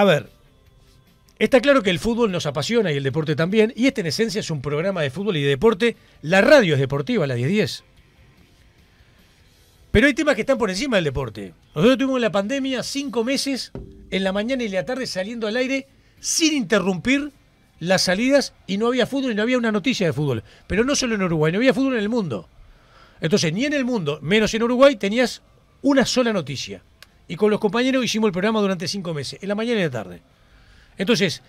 A ver, está claro que el fútbol nos apasiona y el deporte también, y este en esencia es un programa de fútbol y de deporte. La radio es deportiva, la 1010. Pero hay temas que están por encima del deporte. Nosotros tuvimos en la pandemia 5 meses en la mañana y la tarde saliendo al aire sin interrumpir las salidas, y no había fútbol y no había una noticia de fútbol. Pero no solo en Uruguay, no había fútbol en el mundo. Entonces, ni en el mundo, menos en Uruguay, tenías una sola noticia. Y con los compañeros hicimos el programa durante 5 meses, en la mañana y en la tarde. Entonces,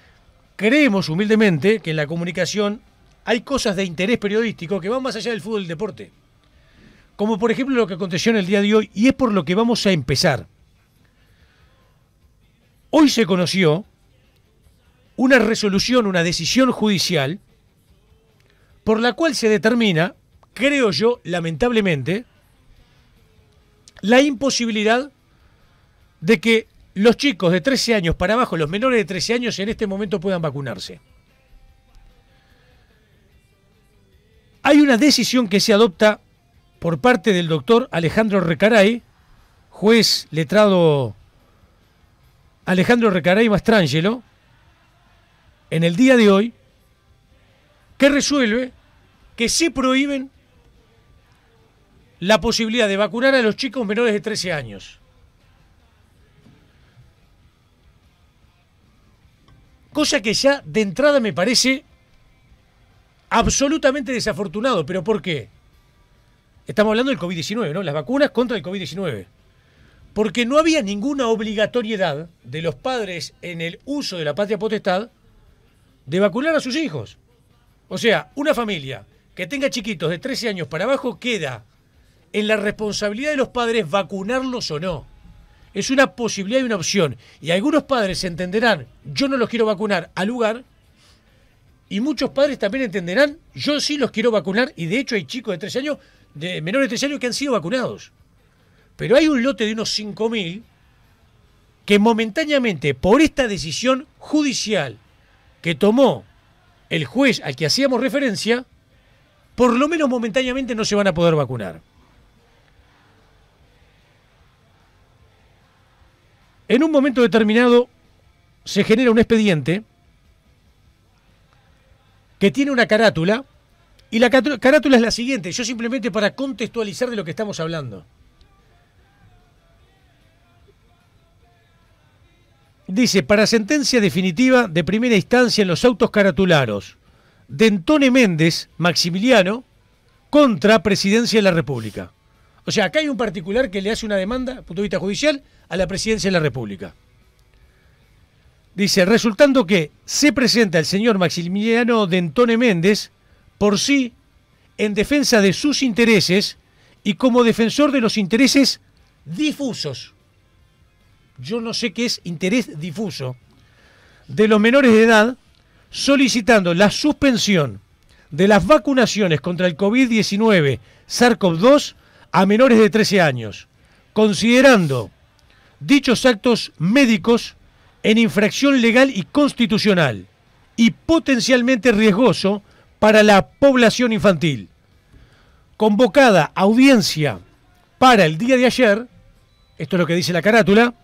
creemos humildemente que en la comunicación hay cosas de interés periodístico que van más allá del fútbol y del deporte. Como por ejemplo lo que aconteció en el día de hoy, y es por lo que vamos a empezar. Hoy se conoció una resolución, una decisión judicial, por la cual se determina, creo yo, lamentablemente, la imposibilidad de que los chicos de 13 años para abajo, los menores de 13 años, en este momento puedan vacunarse. Hay una decisión que se adopta por parte del doctor Alejandro Recaray, juez letrado Alejandro Recaray Mastrangelo, en el día de hoy, que resuelve que se prohíben la posibilidad de vacunar a los chicos menores de 13 años. Cosa que ya de entrada me parece absolutamente desafortunado. ¿Pero por qué? Estamos hablando del COVID-19, ¿no? Las vacunas contra el COVID-19. Porque no había ninguna obligatoriedad de los padres en el uso de la patria potestad de vacunar a sus hijos. O sea, una familia que tenga chiquitos de 13 años para abajo queda en la responsabilidad de los padres vacunarlos o no. Es una posibilidad y una opción. Y algunos padres entenderán, yo no los quiero vacunar al lugar, y muchos padres también entenderán, yo sí los quiero vacunar, y de hecho hay chicos de 13 años, de menores de 13 años que han sido vacunados. Pero hay un lote de unos 5.000 que momentáneamente, por esta decisión judicial que tomó el juez al que hacíamos referencia, por lo menos momentáneamente no se van a poder vacunar. En un momento determinado se genera un expediente que tiene una carátula, y la carátula es la siguiente, yo simplemente para contextualizar de lo que estamos hablando. Dice, para sentencia definitiva de primera instancia en los autos caratularos de Entone Méndez, Maximiliano, contra Presidencia de la República. O sea, acá hay un particular que le hace una demanda, desde el punto de vista judicial, a la Presidencia de la República. Dice, resultando que se presenta el señor Maximiliano de Entone Méndez por sí en defensa de sus intereses y como defensor de los intereses difusos. Yo no sé qué es interés difuso, de los menores de edad, solicitando la suspensión de las vacunaciones contra el COVID-19 SARS-CoV-2 a menores de 13 años, considerando dichos actos médicos en infracción legal y constitucional y potencialmente riesgoso para la población infantil. Convocada audiencia para el día de ayer, esto es lo que dice la carátula,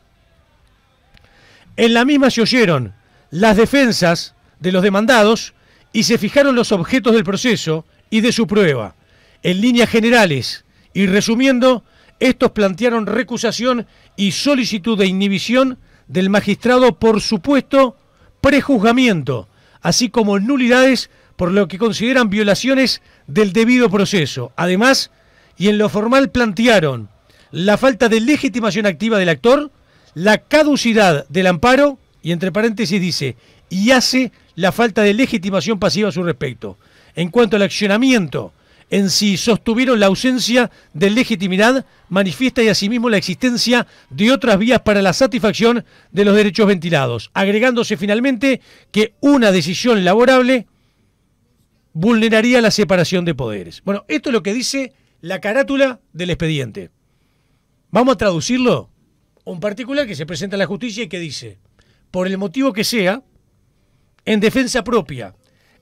en la misma se oyeron las defensas de los demandados y se fijaron los objetos del proceso y de su prueba. En líneas generales y resumiendo, estos plantearon recusación y solicitud de inhibición del magistrado por supuesto prejuzgamiento, así como nulidades por lo que consideran violaciones del debido proceso. Además, y en lo formal plantearon la falta de legitimación activa del actor, la caducidad del amparo, y entre paréntesis dice, y hace la falta de legitimación pasiva a su respecto. En cuanto al accionamiento en sí, sostuvieron la ausencia de legitimidad manifiesta y asimismo la existencia de otras vías para la satisfacción de los derechos ventilados, agregándose finalmente que una decisión laborable vulneraría la separación de poderes. Bueno, esto es lo que dice la carátula del expediente. Vamos a traducirlo. Un particular que se presenta a la justicia y que dice, por el motivo que sea, en defensa propia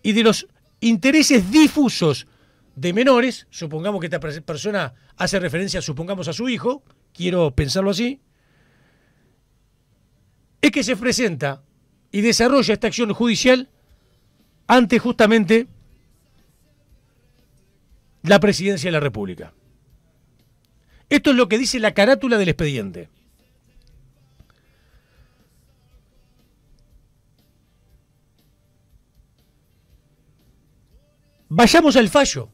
y de los intereses difusos de menores, supongamos que esta persona hace referencia, supongamos, a su hijo, quiero pensarlo así, es que se presenta y desarrolla esta acción judicial ante justamente la Presidencia de la República. Esto es lo que dice la carátula del expediente. Vayamos al fallo.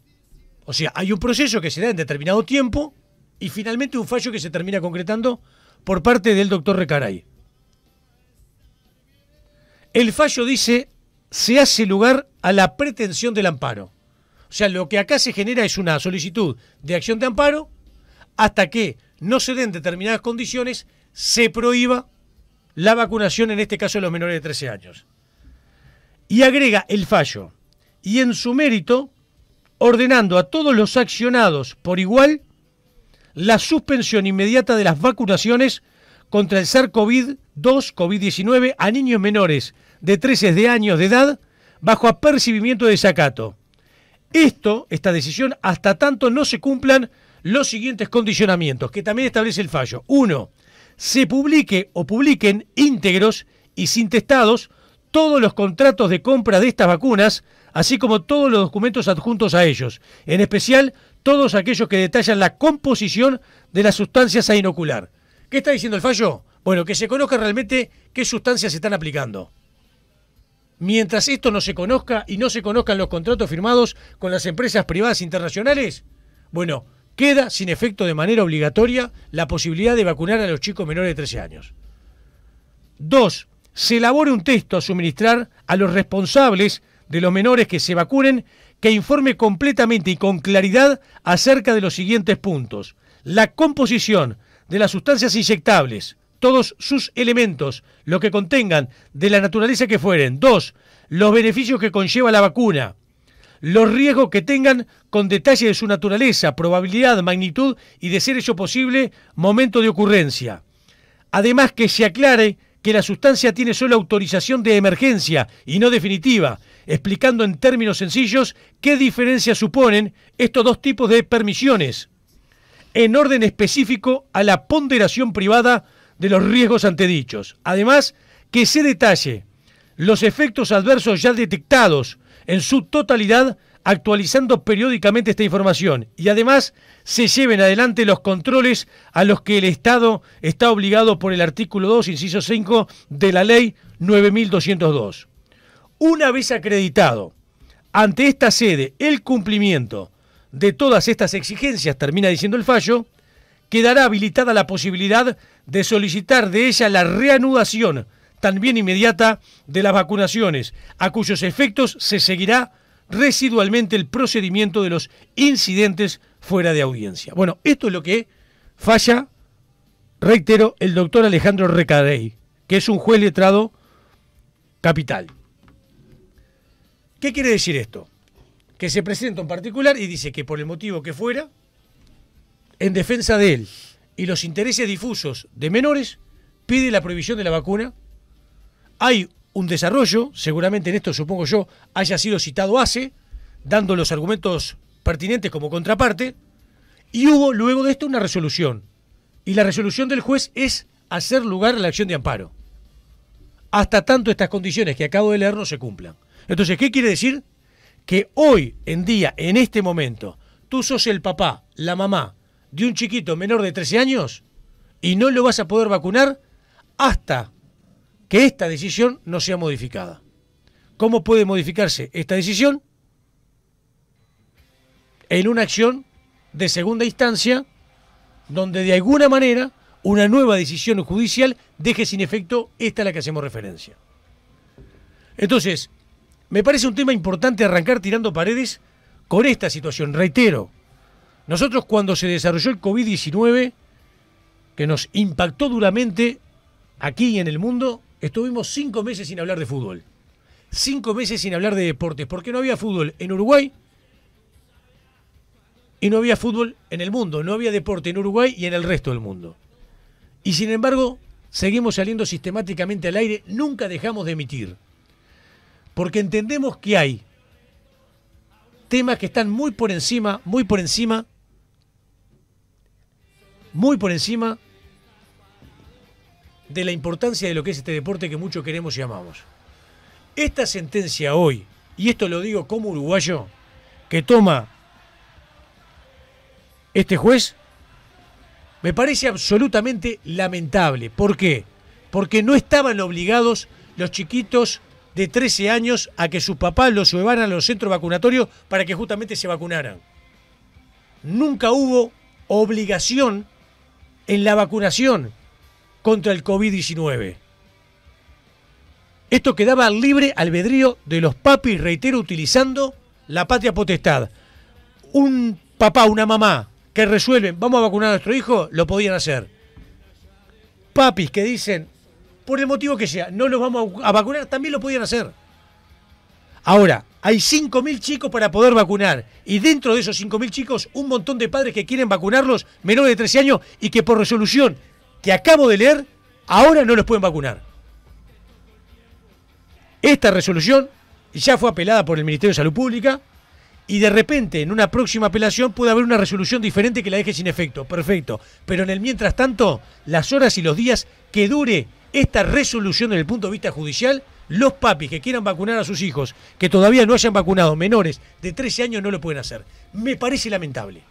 O sea, hay un proceso que se da en determinado tiempo y finalmente un fallo que se termina concretando por parte del doctor Recaray. El fallo dice, se hace lugar a la pretensión del amparo. O sea, lo que acá se genera es una solicitud de acción de amparo hasta que no se den determinadas condiciones, se prohíba la vacunación, en este caso de los menores de 13 años. Y agrega el fallo, y en su mérito, ordenando a todos los accionados por igual la suspensión inmediata de las vacunaciones contra el SARS-CoV-2, COVID-19 a niños menores de 13 años de edad bajo apercibimiento de desacato. Esta decisión, hasta tanto no se cumplan los siguientes condicionamientos, que también establece el fallo. 1. Se publique o publiquen íntegros y sin testados todos los contratos de compra de estas vacunas, así como todos los documentos adjuntos a ellos, en especial todos aquellos que detallan la composición de las sustancias a inocular. ¿Qué está diciendo el fallo? Bueno, que se conozca realmente qué sustancias se están aplicando. Mientras esto no se conozca y no se conozcan los contratos firmados con las empresas privadas internacionales, bueno, queda sin efecto de manera obligatoria la posibilidad de vacunar a los chicos menores de 13 años. 2. Se elabore un texto a suministrar a los responsables de los menores que se vacunen que informe completamente y con claridad acerca de los siguientes puntos. La composición de las sustancias inyectables, todos sus elementos, lo que contengan, de la naturaleza que fueren. 2. Los beneficios que conlleva la vacuna. Los riesgos que tengan con detalle de su naturaleza, probabilidad, magnitud y, de ser eso posible, momento de ocurrencia. Además, que se aclare que la sustancia tiene solo autorización de emergencia y no definitiva, explicando en términos sencillos qué diferencia suponen estos dos tipos de permisiones, en orden específico a la ponderación privada de los riesgos antedichos. Además, que se detalle los efectos adversos ya detectados en su totalidad, actualizando periódicamente esta información, y además se lleven adelante los controles a los que el Estado está obligado por el artículo 2, inciso 5 de la ley 9202. Una vez acreditado ante esta sede el cumplimiento de todas estas exigencias, termina diciendo el fallo, quedará habilitada la posibilidad de solicitar de ella la reanudación también inmediata de las vacunaciones, a cuyos efectos se seguirá residualmente el procedimiento de los incidentes fuera de audiencia. Bueno, esto es lo que falla, reitero, el doctor Alejandro Recaray, que es un juez letrado capital. ¿Qué quiere decir esto? Que se presenta un particular y dice que por el motivo que fuera, en defensa de él y los intereses difusos de menores, pide la prohibición de la vacuna. Hay un desarrollo, seguramente en esto, supongo yo, haya sido citado ACE, dando los argumentos pertinentes como contraparte, y hubo luego de esto una resolución. Y la resolución del juez es hacer lugar a la acción de amparo, hasta tanto estas condiciones que acabo de leer no se cumplan. Entonces, ¿qué quiere decir? Que hoy en día, en este momento, tú sos el papá, la mamá de un chiquito menor de 13 años y no lo vas a poder vacunar hasta que esta decisión no sea modificada. ¿Cómo puede modificarse esta decisión? En una acción de segunda instancia, donde de alguna manera una nueva decisión judicial deje sin efecto esta a la que hacemos referencia. Entonces, me parece un tema importante arrancar tirando paredes con esta situación. Reitero, nosotros cuando se desarrolló el COVID-19, que nos impactó duramente aquí y en el mundo, estuvimos 5 meses sin hablar de fútbol. 5 meses sin hablar de deportes, porque no había fútbol en Uruguay y no había fútbol en el mundo. No había deporte en Uruguay y en el resto del mundo. Y sin embargo, seguimos saliendo sistemáticamente al aire, nunca dejamos de emitir. Porque entendemos que hay temas que están muy por encima de la importancia de lo que es este deporte que mucho queremos y amamos. Esta sentencia hoy, y esto lo digo como uruguayo, que toma este juez, me parece absolutamente lamentable. ¿Por qué? Porque no estaban obligados los chiquitos de 13 años a que sus papás los llevaran a los centros vacunatorios para que justamente se vacunaran. Nunca hubo obligación en la vacunación contra el COVID-19. Esto quedaba libre albedrío de los papis, reitero, utilizando la patria potestad. Un papá, una mamá que resuelven, vamos a vacunar a nuestro hijo, lo podían hacer. Papis que dicen, por el motivo que sea, no los vamos a vacunar, también lo podían hacer. Ahora, hay 5.000 chicos para poder vacunar, y dentro de esos 5.000 chicos, un montón de padres que quieren vacunarlos, menores de 13 años, y que por resolución que acabo de leer, ahora no los pueden vacunar. Esta resolución ya fue apelada por el Ministerio de Salud Pública, y de repente, en una próxima apelación, puede haber una resolución diferente que la deje sin efecto. Perfecto. Pero en el mientras tanto, las horas y los días que dure esta resolución desde el punto de vista judicial, los papis que quieran vacunar a sus hijos, que todavía no hayan vacunado menores de 13 años, no lo pueden hacer. Me parece lamentable.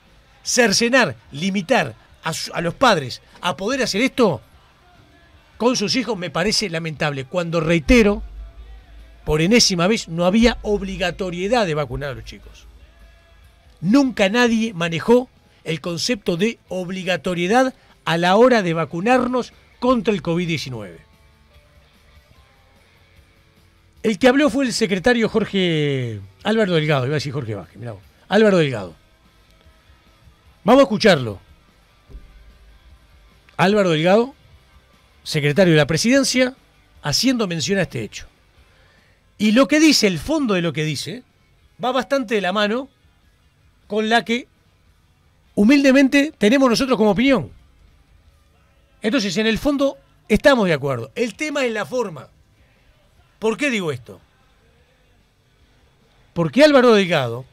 Cercenar, limitar a los padres a poder hacer esto con sus hijos me parece lamentable. Cuando, reitero, por enésima vez, no había obligatoriedad de vacunar a los chicos. Nunca nadie manejó el concepto de obligatoriedad a la hora de vacunarnos contra el COVID-19. El que habló fue el secretario Álvaro Delgado, iba a decir Jorge Vázquez, mirá vos, Álvaro Delgado. Vamos a escucharlo. Álvaro Delgado, secretario de la Presidencia, haciendo mención a este hecho. Y lo que dice, el fondo de lo que dice, va bastante de la mano con la que humildemente tenemos nosotros como opinión. Entonces, en el fondo, estamos de acuerdo. El tema es la forma. ¿Por qué digo esto? Porque Álvaro Delgado,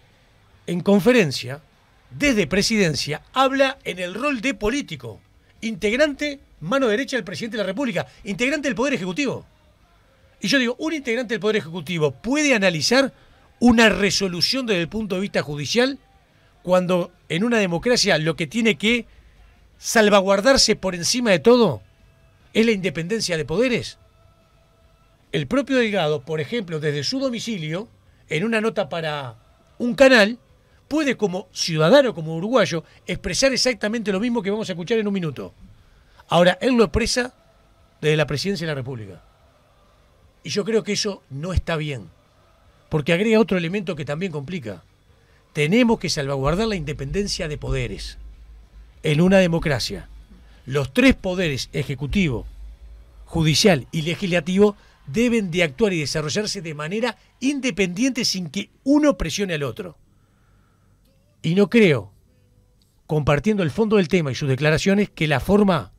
en conferencia, desde Presidencia, habla en el rol de político, integrante, mano derecha del presidente de la República, integrante del Poder Ejecutivo. Y yo digo, un integrante del Poder Ejecutivo puede analizar una resolución desde el punto de vista judicial cuando en una democracia lo que tiene que salvaguardarse por encima de todo es la independencia de poderes. El propio Delgado, por ejemplo, desde su domicilio, en una nota para un canal, puede como ciudadano, como uruguayo, expresar exactamente lo mismo que vamos a escuchar en un minuto. Ahora, él lo expresa desde la Presidencia de la República. Y yo creo que eso no está bien, porque agrega otro elemento que también complica. Tenemos que salvaguardar la independencia de poderes. En una democracia, los tres poderes, ejecutivo, judicial y legislativo, deben de actuar y desarrollarse de manera independiente sin que uno presione al otro. Y no creo, compartiendo el fondo del tema y sus declaraciones, que la forma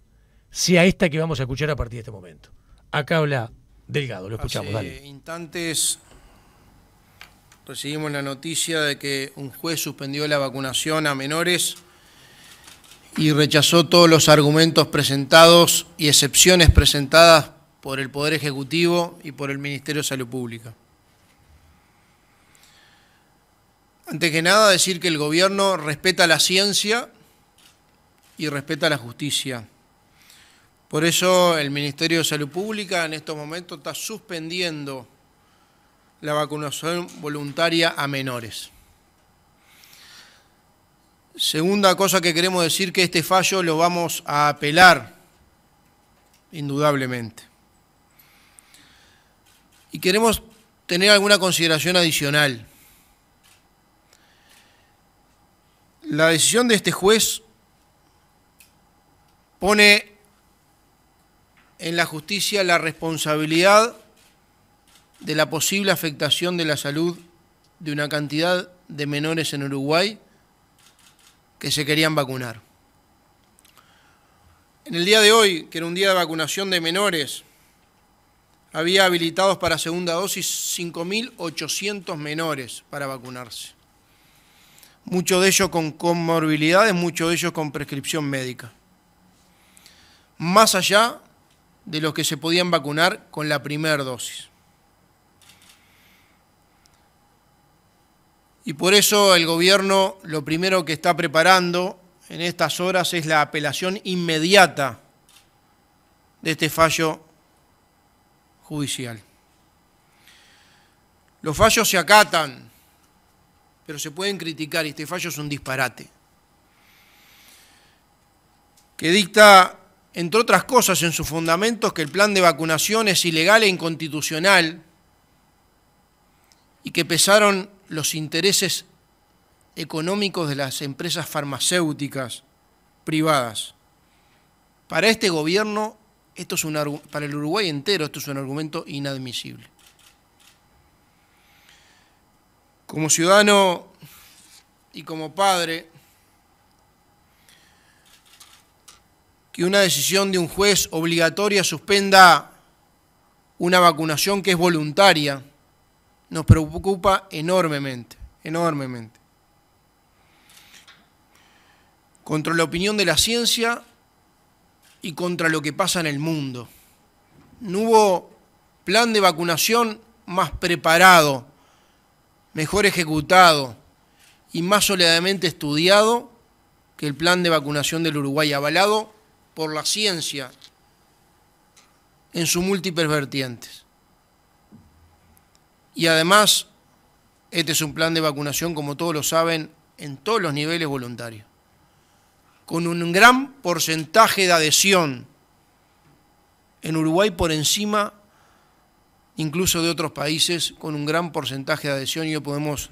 sea esta que vamos a escuchar a partir de este momento. Acá habla Delgado, lo escuchamos, dale. Hace instantes recibimos la noticia de que un juez suspendió la vacunación a menores y rechazó todos los argumentos presentados y excepciones presentadas por el Poder Ejecutivo y por el Ministerio de Salud Pública. Antes que nada, decir que el gobierno respeta la ciencia y respeta la justicia. Por eso el Ministerio de Salud Pública en estos momentos está suspendiendo la vacunación voluntaria a menores. Segunda cosa que queremos decir, que este fallo lo vamos a apelar, indudablemente. Y queremos tener alguna consideración adicional. La decisión de este juez pone en la justicia la responsabilidad de la posible afectación de la salud de una cantidad de menores en Uruguay que se querían vacunar. En el día de hoy, que era un día de vacunación de menores, había habilitados para segunda dosis 5.800 menores para vacunarse. Muchos de ellos con comorbilidades, muchos de ellos con prescripción médica. Más allá de los que se podían vacunar con la primera dosis. Y por eso el gobierno lo primero que está preparando en estas horas es la apelación inmediata de este fallo judicial. Los fallos se acatan, pero se pueden criticar, y este fallo es un disparate, que dicta, entre otras cosas, en sus fundamentos, que el plan de vacunación es ilegal e inconstitucional y que pesaron los intereses económicos de las empresas farmacéuticas privadas. Para este gobierno, para el Uruguay entero, esto es un argumento inadmisible. Como ciudadano y como padre, que una decisión de un juez obligatoria suspenda una vacunación que es voluntaria, nos preocupa enormemente, enormemente. Contra la opinión de la ciencia y contra lo que pasa en el mundo. No hubo plan de vacunación más preparado, mejor ejecutado y más sólidamente estudiado que el plan de vacunación del Uruguay, avalado por la ciencia en sus múltiples vertientes. Y además, este es un plan de vacunación, como todos lo saben, en todos los niveles voluntarios, con un gran porcentaje de adhesión en Uruguay por encima incluso de otros países, con un gran porcentaje de adhesión, y hoy podemos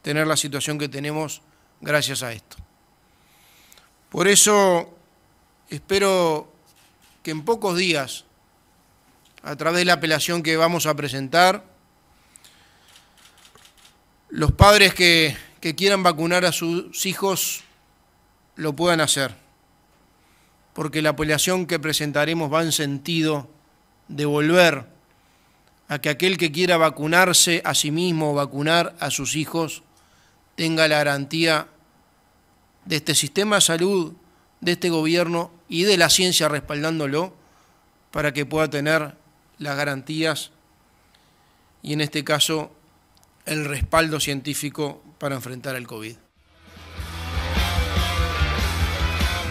tener la situación que tenemos gracias a esto. Por eso espero que en pocos días, a través de la apelación que vamos a presentar, los padres que quieran vacunar a sus hijos lo puedan hacer, porque la apelación que presentaremos va en sentido de volver a que aquel que quiera vacunarse a sí mismo o vacunar a sus hijos tenga la garantía de este sistema de salud, de este gobierno y de la ciencia respaldándolo, para que pueda tener las garantías y, en este caso, el respaldo científico para enfrentar el COVID.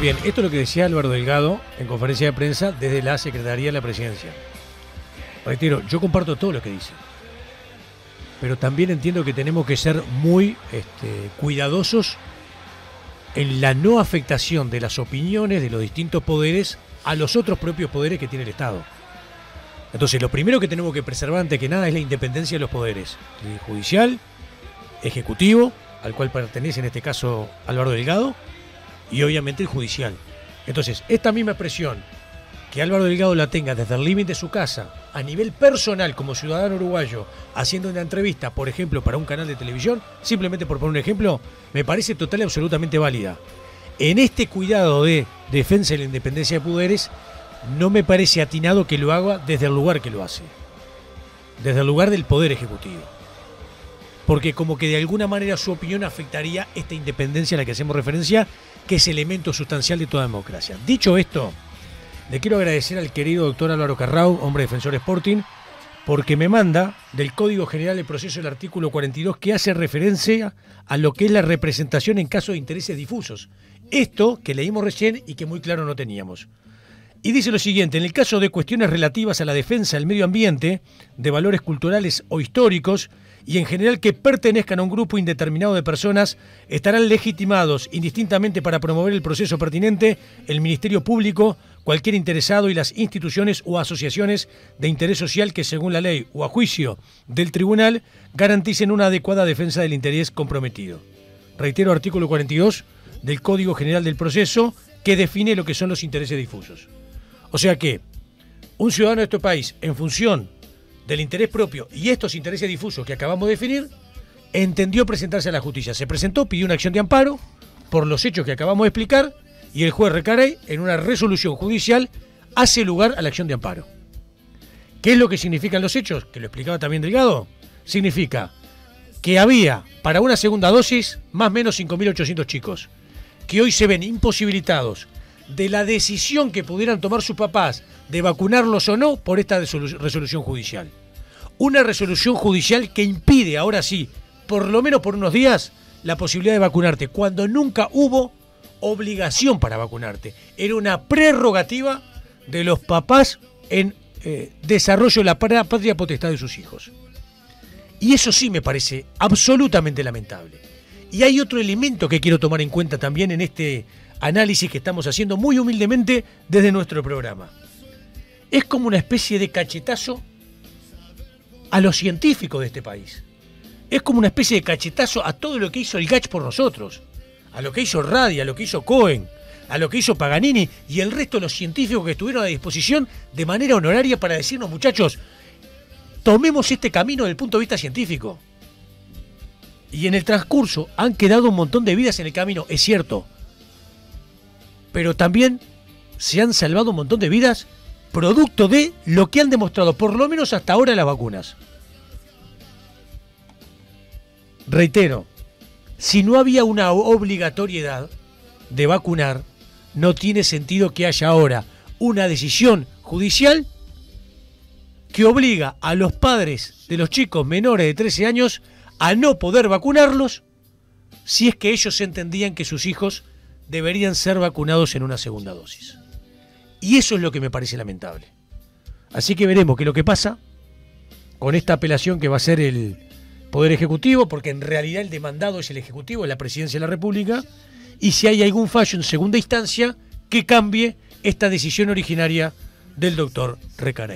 Bien, esto es lo que decía Álvaro Delgado en conferencia de prensa desde la Secretaría de la Presidencia. Reitero, yo comparto todo lo que dice, pero también entiendo que tenemos que ser muy cuidadosos en la no afectación de las opiniones de los distintos poderes a los otros propios poderes que tiene el Estado. Entonces, lo primero que tenemos que preservar antes que nada es la independencia de los poderes, el judicial, ejecutivo, al cual pertenece en este caso Álvaro Delgado, y obviamente el judicial. Entonces, esta misma expresión que Álvaro Delgado la tenga desde el límite de su casa, a nivel personal, como ciudadano uruguayo, haciendo una entrevista, por ejemplo, para un canal de televisión, simplemente por poner un ejemplo, me parece total y absolutamente válida. En este cuidado de defensa de la independencia de poderes, no me parece atinado que lo haga desde el lugar que lo hace, desde el lugar del Poder Ejecutivo. Porque como que de alguna manera su opinión afectaría esta independencia a la que hacemos referencia, que es elemento sustancial de toda democracia. Dicho esto, le quiero agradecer al querido doctor Álvaro Carrau, hombre defensor Sporting, porque me manda del Código General del Proceso el artículo 42, que hace referencia a lo que es la representación en caso de intereses difusos. Esto que leímos recién y que muy claro no teníamos. Y dice lo siguiente: en el caso de cuestiones relativas a la defensa del medio ambiente, de valores culturales o históricos, y en general que pertenezcan a un grupo indeterminado de personas, estarán legitimados indistintamente para promover el proceso pertinente el Ministerio Público, cualquier interesado y las instituciones o asociaciones de interés social que, según la ley o a juicio del tribunal, garanticen una adecuada defensa del interés comprometido. Reitero, artículo 42 del Código General del Proceso, que define lo que son los intereses difusos. O sea que un ciudadano de este país, en función del interés propio y estos intereses difusos que acabamos de definir, entendió presentarse a la justicia. Se presentó, pidió una acción de amparo por los hechos que acabamos de explicar, y el juez Recarey, en una resolución judicial, hace lugar a la acción de amparo. ¿Qué es lo que significan los hechos? Que lo explicaba también Delgado. Significa que había, para una segunda dosis, más o menos 5.800 chicos, que hoy se ven imposibilitados de la decisión que pudieran tomar sus papás de vacunarlos o no por esta resolución judicial. Una resolución judicial que impide, ahora sí, por lo menos por unos días, la posibilidad de vacunarte, cuando nunca hubo obligación para vacunarte. Era una prerrogativa de los papás en desarrollo de la patria potestad de sus hijos. Y eso sí me parece absolutamente lamentable. Y hay otro elemento que quiero tomar en cuenta también en este análisis que estamos haciendo muy humildemente desde nuestro programa. Es como una especie de cachetazo a los científicos de este país. Es como una especie de cachetazo a todo lo que hizo el GACH por nosotros, a lo que hizo Radi, a lo que hizo Cohen, a lo que hizo Paganini y el resto de los científicos que estuvieron a disposición de manera honoraria para decirnos, muchachos, tomemos este camino desde el punto de vista científico. Y en el transcurso han quedado un montón de vidas en el camino, es cierto. Pero también se han salvado un montón de vidas producto de lo que han demostrado, por lo menos hasta ahora, las vacunas. Reitero, si no había una obligatoriedad de vacunar, no tiene sentido que haya ahora una decisión judicial que obliga a los padres de los chicos menores de 13 años a no poder vacunarlos si es que ellos entendían que sus hijos deberían ser vacunados en una segunda dosis. Y eso es lo que me parece lamentable. Así que veremos qué es lo que pasa con esta apelación que va a hacer el Poder Ejecutivo, porque en realidad el demandado es el Ejecutivo, es la Presidencia de la República, y si hay algún fallo en segunda instancia que cambie esta decisión originaria del doctor Recaray.